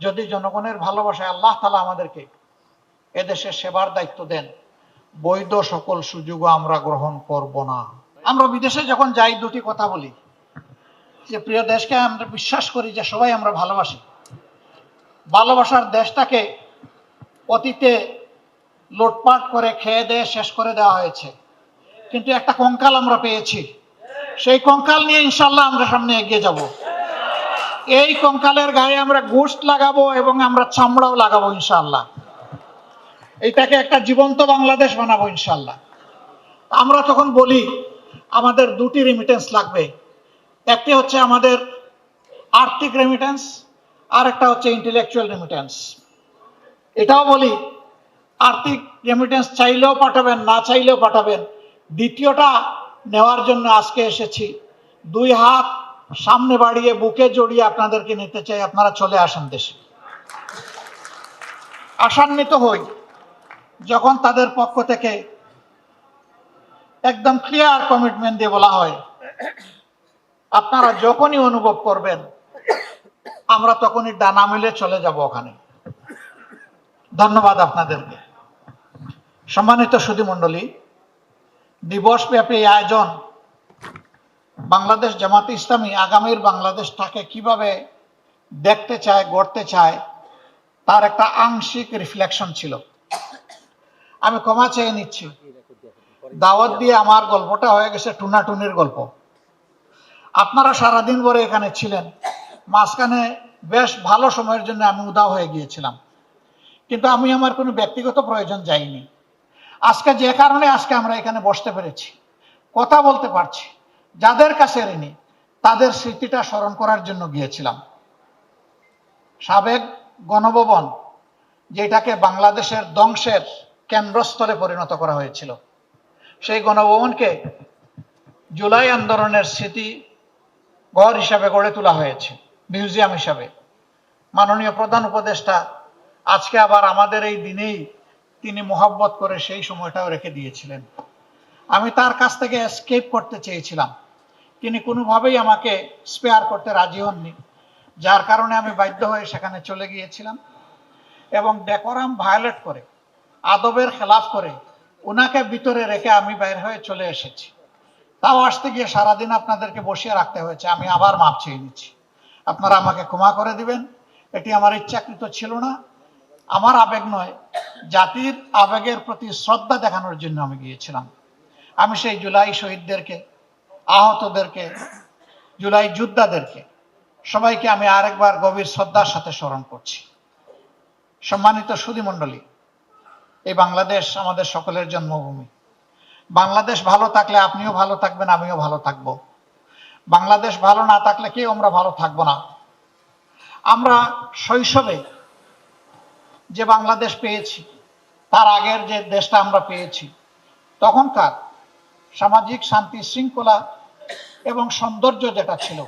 যদি জনগণের ভালোবাসায় আল্লাহ তাআলা আমাদেরকে এদেশের সেবার দায়িত্ব দেন, বৈধ সকল সুযোগও আমরা গ্রহণ করব না। আমরা বিদেশে যখন যাই দুটি কথা বলি, যে প্রিয় দেশকে আমরা বিশ্বাস করি যে সবাই আমরা ভালোবাসি। ভালোবাসার দেশটাকে অতীতে লুটপাট করে খেয়ে দিয়ে শেষ করে দেওয়া হয়েছে, কিন্তু একটা কঙ্কাল আমরা পেয়েছি। সেই কঙ্কাল নিয়ে ইনশাল্লাহ আমরা সামনে এগিয়ে যাব। এই কঙ্কালের গায়ে আমরা গোশত লাগাবো এবং আমরা চামড়াও লাগাবো ইনশাল্লাহ। এইটাকে একটা জীবন্ত বাংলাদেশ বানাবো ইনশাল্লাহ। আমরা তখন বলি আমাদের দুটি রেমিটেন্স লাগবে, একটি হচ্ছে আমাদের আর্থিক রেমিটেন্স, আর একটা হচ্ছে ইন্টেলেকচুয়াল রেমিটেন্স। এটাও বলি আর্থিক রেমিটেন্স চাইলেও পাঠাবেন, না চাইলেও পাঠাবেন। দ্বিতীয়টা নেওয়ার জন্য আজকে এসেছি। দুই হাত সামনে বাড়িয়ে বুকে জড়িয়ে আপনাদেরকে নিতে চাই, আপনারা চলে আসেন দেশে। আশান্বিত হই যখন তাদের পক্ষ থেকে একদম ক্লিয়ার কমিটমেন্ট দিয়ে বলা হয় আপনারা যখনই অনুভব করবেন আমরা তখনই ডানা মেলে চলে যাব ওখানে। ধন্যবাদ আপনাদেরকে। সম্মানিত সুধীমণ্ডলী, দিবসব্যাপী এই আয়োজন বাংলাদেশ জামাতে ইসলামী আগামীর বাংলাদেশটাকে কিভাবে দেখতে চায়, গড়তে চায়, তার একটা আংশিক রিফ্লেকশন ছিল। আমি ক্ষমা চেয়ে নিচ্ছি, দাওয়াত দিয়ে আমার গল্পটা হয়ে গেছে টুনাটুনির গল্প। আপনারা সারাদিন ভরে এখানে ছিলেন, মাঝখানে বেশ ভালো সময়ের জন্য আমি উদাও হয়ে গিয়েছিলাম, কিন্তু আমি আমার কোনো ব্যক্তিগত প্রয়োজন যাইনি। আজকে যে কারণে আজকে আমরা এখানে বসতে পেরেছি, কথা বলতে পারছি, যাদের কাছে ঋণী তাদের স্মৃতিটা স্মরণ করার জন্য গিয়েছিলাম। সাবেক গণভবন, যেটাকে বাংলাদেশের ধ্বংসের কেন্দ্রস্থলে পরিণত করা হয়েছিল, সেই গণভবনকে জুলাই আন্দোলনের স্মৃতি ঘর হিসাবে গড়ে তোলা হয়েছে, মিউজিয়াম হিসাবে। মাননীয় প্রধান উপদেষ্টা আজকে আবার আমাদের এই দিনেই তিনি মোহাব্বত করে সেই সময়টাও রেখে দিয়েছিলেন। আমি তার কাছ থেকে এসকেপ করতে চেয়েছিলাম, তিনি কোনোভাবেই আমাকে স্পেয়ার করতে রাজি হননি, যার কারণে আমি বাধ্য হয়ে সেখানে চলে গিয়েছিলাম এবং ডেকোরাম ভায়োলেট করে, আদবের খেলাফ করে ওনাকে ভিতরে রেখে আমি বাইর হয়ে চলে এসেছি। তাও আসতে গিয়ে সারাদিন আপনাদেরকে বসিয়ে রাখতে হয়েছে। আমি আবার মাপ চেয়ে নিচ্ছি, আপনারা আমাকে ক্ষমা করে দিবেন। এটি আমার ইচ্ছাকৃত ছিল না, আমার আবেগ নয়, জাতির আবেগের প্রতি শ্রদ্ধা দেখানোর জন্য আমি গিয়েছিলাম। আমি সেই জুলাই শহীদদেরকে, আহতদেরকে, জুলাই যোদ্ধাদেরকে সবাইকে আমি আরেকবার গভীর শ্রদ্ধার সাথে স্মরণ করছি। সম্মানিত সুধীমণ্ডলী, এই বাংলাদেশ আমাদের সকলের জন্মভূমি। বাংলাদেশ ভালো থাকলে আপনিও ভালো থাকবেন, আমিও ভালো থাকব। বাংলাদেশ ভালো না থাকলে কেউ আমরা ভালো থাকবো না। আমরা শৈশবে যে বাংলাদেশ পেয়েছি, তার আগের যে দেশটা আমরা পেয়েছি, তখনকার সামাজিক শান্তি শৃঙ্খলা এবং সৌন্দর্য যেটা ছিল,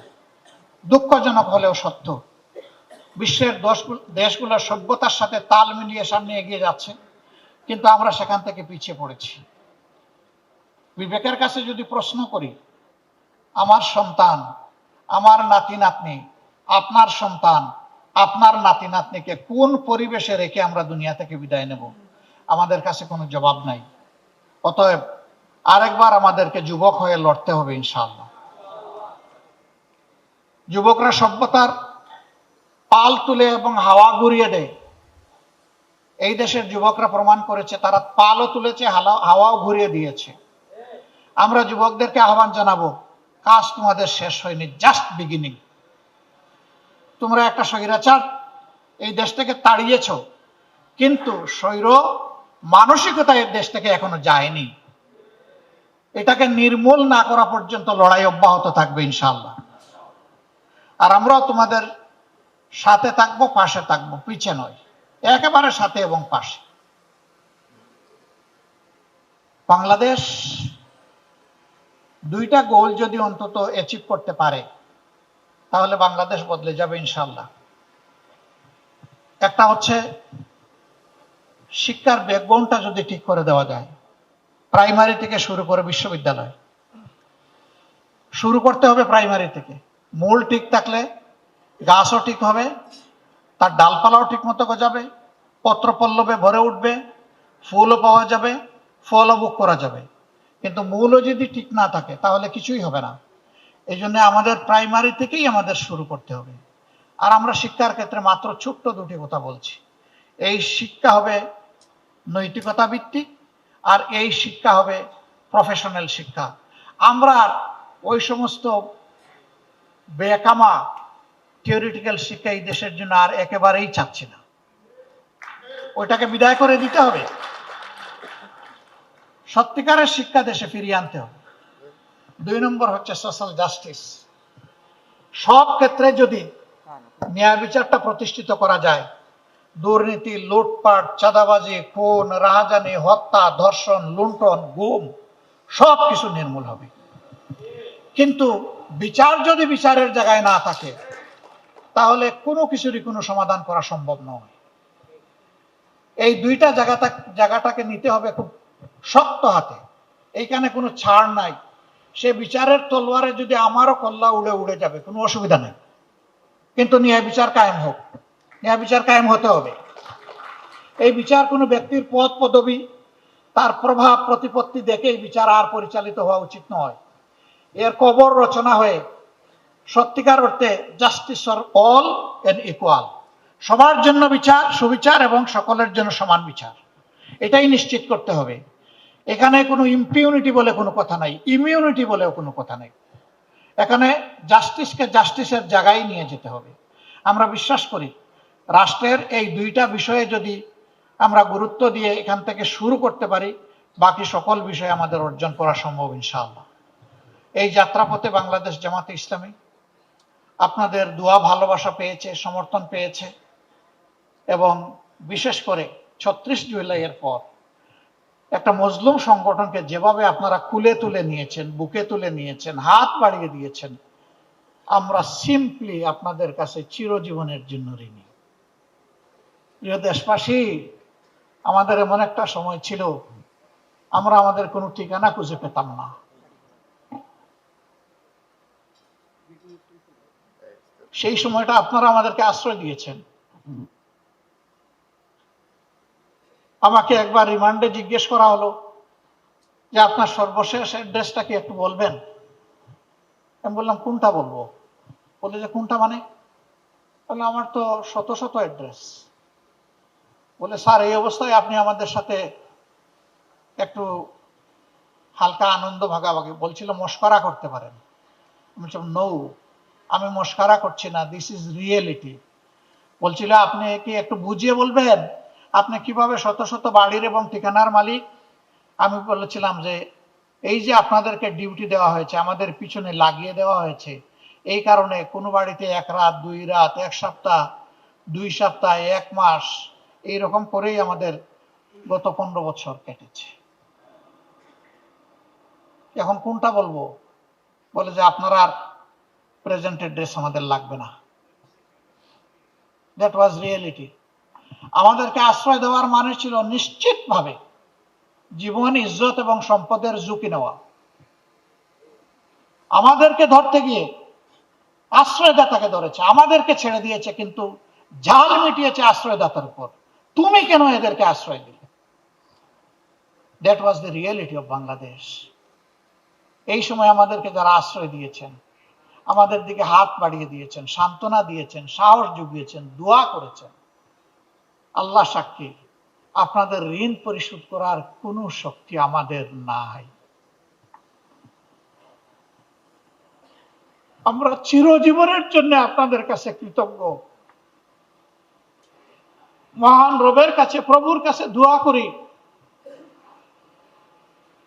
দুঃখজনক হলেও সত্য, বিশ্বের দেশগুলোর সভ্যতার সাথে তাল মিলিয়ে সামনে এগিয়ে যাচ্ছে, কিন্তু আমরা সেখান থেকে পিছিয়ে পড়েছি। বিবেকের কাছে যদি প্রশ্ন করি, আমার সন্তান, আমার নাতি নাতনি, আপনার সন্তান, আপনার নাতি নাতনিকে কোন পরিবেশে রেখে আমরা দুনিয়া থেকে বিদায় নেব, আমাদের কাছে কোনো জবাব নাই। অতএব আরেকবার আমাদেরকে যুবক হয়ে লড়তে হবে ইনশাআল্লাহ। যুবকরা সভ্যতার পাল তুলে এবং হাওয়া ঘুরিয়ে দেয়। এই দেশের যুবকরা প্রমাণ করেছে, তারা পালও তুলেছে, হাওয়াও ঘুরিয়ে দিয়েছে। আমরা যুবকদেরকে আহ্বান জানাবো, কাজ তোমাদের শেষ হয়নি, জাস্ট বিগিনিং। তোমরা একটা স্বৈরাচার এই দেশ থেকে তাড়িয়েছ, কিন্তু স্বৈর মানসিকতা এই দেশ থেকে এখনো যায়নি। এটাকে নির্মূল না করা পর্যন্ত লড়াই অব্যাহত থাকবে ইনশাআল্লাহ। আর আমরাও তোমাদের সাথে থাকবো, পাশে থাকবো, পিছে নয়, একেবারে সাথে এবং পাশে। বাংলাদেশ দুইটা গোল যদি অন্তত অ্যাচিভ করতে পারে, তাহলে বাংলাদেশ বদলে যাবে ইনশাআল্লাহ। একটা হচ্ছে শিক্ষার ব্যাকবোনটা যদি ঠিক করে দেওয়া যায়, প্রাইমারি থেকে শুরু করে বিশ্ববিদ্যালয়, শুরু করতে হবে প্রাইমারি থেকে। মূল ঠিক থাকলে গাছও ঠিক হবে, তার ডালপালাও ঠিক মতো গজাবে, পত্র পল্লবে ভরে উঠবে, ফুলও পাওয়া যাবে, ফলও ভোগ করা যাবে। কিন্তু মূলও যদি ঠিক না থাকে তাহলে কিছুই হবে না। এই জন্য আমাদের প্রাইমারি থেকেই আমাদের শুরু করতে হবে। আর আমরা শিক্ষার ক্ষেত্রে মাত্র ছোট্ট দুটি কথা বলছি। এই শিক্ষা হবে নৈতিকতা ভিত্তিক, আর এই শিক্ষা হবে প্রফেশনাল শিক্ষা। আমরা ওই সমস্ত বেকামা থিওরিটিক্যাল শিক্ষা এই দেশের জন্য আর একেবারেই চাচ্ছি না, ওইটাকে বিদায় করে দিতে হবে। সত্যিকারের শিক্ষা দেশে ফিরিয়ে আনতে হবে। 2 নম্বর হচ্ছে সোশ্যাল জাস্টিস। সব ক্ষেত্রে যদি ন্যায় বিচারটা প্রতিষ্ঠিত করা যায়, দুর্নীতি, লুটপাট, চাঁদাবাজি, খুন, রাহাজানি, হত্যা, ধর্ষণ, লুণ্ঠন, গুম সব কিছু নির্মূল হবে। কিন্তু বিচার যদি বিচারের জায়গায় না থাকে তাহলে কোনো কিছুরই কোনো সমাধান করা সম্ভব নয়। এই দুইটা জায়গাটাকে নিতে হবে খুব শক্ত হাতে। এইখানে কোনো ছাড় নাই। সে বিচারের তলোয়ারে যদি আমারও কল্লা উড়ে উড়ে যাবে, কোনো অসুবিধা নেই, কিন্তু ন্যায় বিচার কায়েম হোক। ন্যায় বিচার কায়েম হতে হবে। এই বিচার কোনো ব্যক্তির পদ পদবি, তার প্রভাব প্রতিপত্তি দেখে এই বিচার আর পরিচালিত হওয়া উচিত নয়। এর কবর রচনা হয়ে সত্যিকার অর্থে justice for all and equal, সবার জন্য বিচার, সুবিচার এবং সকলের জন্য সমান বিচার, এটাই নিশ্চিত করতে হবে। এখানে কোনো ইম্পিউনিটি বলে কোনো কথা নাই, ইমিউনিটি বলেও কোনো কথা নাই। এখানে জাস্টিসকে জাস্টিসের জায়গায় নিয়ে যেতে হবে। আমরা বিশ্বাস করি রাষ্ট্রের এই দুইটা বিষয়ে যদি আমরা গুরুত্ব দিয়ে এখান থেকে শুরু করতে পারি, বাকি সকল বিষয় আমাদের অর্জন করা সম্ভব ইনশাআল্লাহ। এই যাত্রাপথে বাংলাদেশ জামাতে ইসলামী আপনাদের দোয়া ভালোবাসা পেয়েছে, সমর্থন পেয়েছে, এবং বিশেষ করে 36 জুলাইয়ের পর একটা মজলুম সংগঠনকে যেভাবে আপনারা কুলে তুলে নিয়েছেন, বুকে তুলে নিয়েছেন, হাত বাড়িয়ে দিয়েছেন, আমরা সিম্পলি আপনাদের কাছে চিরজীবনের জন্য ঋণী। প্রিয় দেশবাসী, আমাদের এমন একটা সময় ছিল আমরা আমাদের কোনো ঠিকানা খুঁজে পেতাম না। সেই সময়টা আপনারা আমাদেরকে আশ্রয় দিয়েছেন। আমাকে একবার রিমান্ডে জিজ্ঞেস করা হলো যে আপনার সর্বশেষ অ্যাড্রেসটা কি একটু বলবেন। আমি বললাম কোনটা বলবো? বলে যে কোনটা মানে? বলে আমার তো শত শত অ্যাড্রেস। বলে স্যার, এই অবস্থায় আপনি আমাদের সাথে একটু হালকা আনন্দ ভাগাভাগি, বলছিল মস্করা করতে পারেন। আমি বলছিলাম নো, আমি মস্করা করছি না, দিস ইজ রিয়েলিটি। বলছিল আপনি কি একটু বুঝিয়ে বলবেন আপনি কিভাবে শত শত বাড়ির এবং ঠিকানার মালিক? আমি বলেছিলাম যে এই যে আপনাদেরকে ডিউটি দেওয়া হয়েছে, আমাদের পিছনে লাগিয়ে দেওয়া হয়েছে, এই কারণে কোনো বাড়িতে 1 রাত 2 রাত, 1 সপ্তাহ, 2 সপ্তাহ, 1 মাস, এইরকম করেই আমাদের গত 15 বছর কেটেছে। এখন কোনটা বলবো? বলে যে আপনার আর প্রেজেন্ট অ্যাড্রেস আমাদের লাগবে না। That was reality. আমাদেরকে আশ্রয় দেওয়ার মানে ছিল নিশ্চিতভাবে জীবন, ইজ্জত এবং সম্পদের ঝুঁকি নেওয়া। আমাদেরকে ধরতে গিয়ে আশ্রয়দাতাকে ধরেছে, আমাদেরকে ছেড়ে দিয়েছে, কিন্তু জাল মিটিয়েছে আশ্রয়দাতার উপর। তুমি কেন এদেরকে আশ্রয় দিলে? That was the reality of Bangladesh. এই সময় আমাদেরকে যারা আশ্রয় দিয়েছেন, আমাদের দিকে হাত বাড়িয়ে দিয়েছেন, সান্ত্বনা দিয়েছেন, সাহস জুগিয়েছেন, দোয়া করেছেন, আল্লাহ সাক্ষী, আপনাদের ঋণ পরিশোধ করার কোনো শক্তি আমাদের নাই। আমরা চিরজীবনের জন্য আপনাদের কাছে কৃতজ্ঞ। মহান রবের কাছে, প্রভুর কাছে দোয়া করি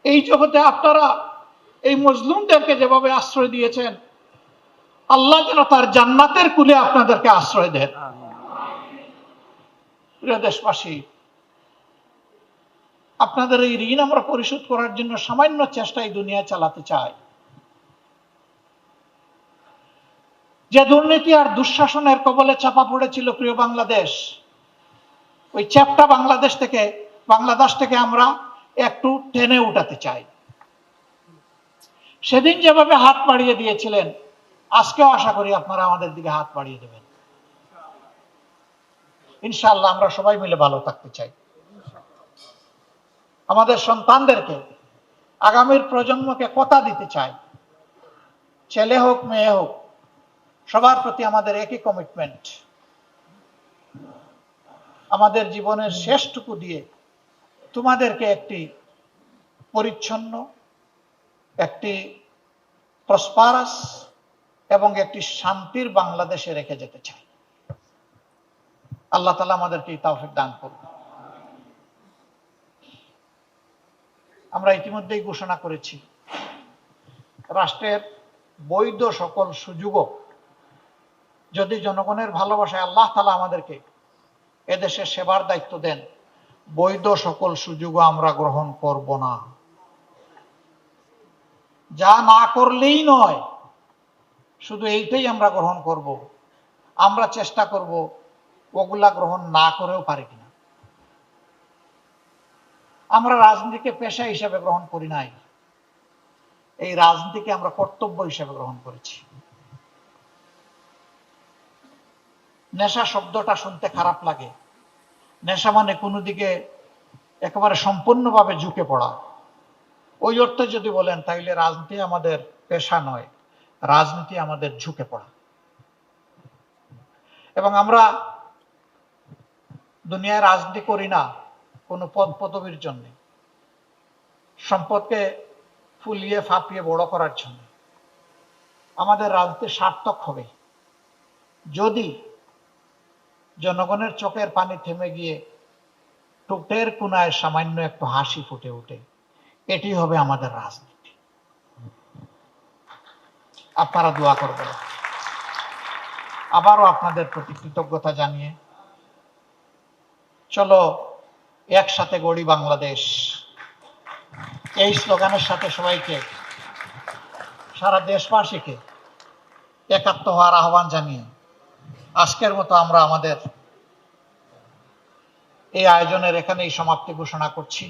এই জগতে আপনারা এই মজলুমদেরকে যেভাবে আশ্রয় দিয়েছেন, আল্লাহ যেন তার জান্নাতের কুলে আপনাদেরকে আশ্রয় দেন। প্রিয় দেশবাসী, আপনাদের এই ঋণ আমরা পরিশোধ করার জন্য সামান্য চেষ্টা এই দুনিয়ায় চালাতে চাই। যে দুর্নীতি আর দুঃশাসনের কবলে চাপা পড়েছিল প্রিয় বাংলাদেশ, ওই চ্যাপটা বাংলাদেশ থেকে আমরা একটু টেনে উঠাতে চাই। সেদিন যেভাবে হাত বাড়িয়ে দিয়েছিলেন, আজকেও আশা করি আপনারা আমাদের দিকে হাত বাড়িয়ে দেবেন। ইনশাআল্লাহ আমরা সবাই মিলে ভালো থাকতে চাই। আমাদের সন্তানদেরকে, আগামীর প্রজন্মকে কথা দিতে চাই, ছেলে হোক মেয়ে হোক, সবার প্রতি আমাদের একই কমিটমেন্ট। আমাদের জীবনের শেষটুকু দিয়ে তোমাদেরকে একটি পরিচ্ছন্ন, একটি প্রসপারাস এবং একটি শান্তির বাংলাদেশে রেখে যেতে চাই। আল্লাহ তাআলা আমাদেরকে এই তৌফিক দান করুন। আমরা ইতিমধ্যেই ঘোষণা করেছি, রাষ্ট্রের বৈধ সকল সুযোগও যদি জনগণের ভালোবাসায় আল্লাহ তাআলা আমাদেরকে এদেশে সেবার দায়িত্ব দেন, বৈধ সকল সুযোগও আমরা গ্রহণ করব না। যা না করলেই নয়, শুধু এইটাই আমরা গ্রহণ করব। আমরা চেষ্টা করব ওগুলা গ্রহণ না করেও পারি কিনা। আমরা রাজনীতিকে পেশা হিসেবে গ্রহণ করি নাই, এই রাজনীতিকে আমরা কর্তব্য হিসেবে গ্রহণ করেছি। নেশা শব্দটা শুনতে খারাপ লাগে। নেশা মানে কোনো দিকে একেবারে সম্পূর্ণভাবে ঝুঁকে পড়া। ওই অর্থে যদি বলেন তাইলে রাজনীতি আমাদের পেশা নয়, রাজনীতি আমাদের ঝুঁকে পড়া। এবং আমরা দুনিয়ায় রাজনীতি করি না কোনো পদ পদবীর জন্য, সম্পদকে ফুলিয়ে ফাঁপিয়ে বড় করার জন্য। আমাদের রাজনীতি সার্থক হবে যদি জনগণের চোখের পানি থেমে গিয়ে ঠোঁটের কোনায় সামান্য একটু হাসি ফুটে ওঠে। এটি হবে আমাদের রাজনীতি। আপনারা দোয়া করবেন। আবারও আপনাদের প্রতি কৃতজ্ঞতা জানিয়ে চলো একসাথে গড়ি বাংলাদেশ, এই স্লোগানের সাথে সবাইকে, সারা দেশবাসীকে একাত্ম হওয়ার আহ্বান জানিয়ে আজকের মতো আমরা আমাদের এই আয়োজনের এখানেই সমাপ্তি ঘোষণা করছি।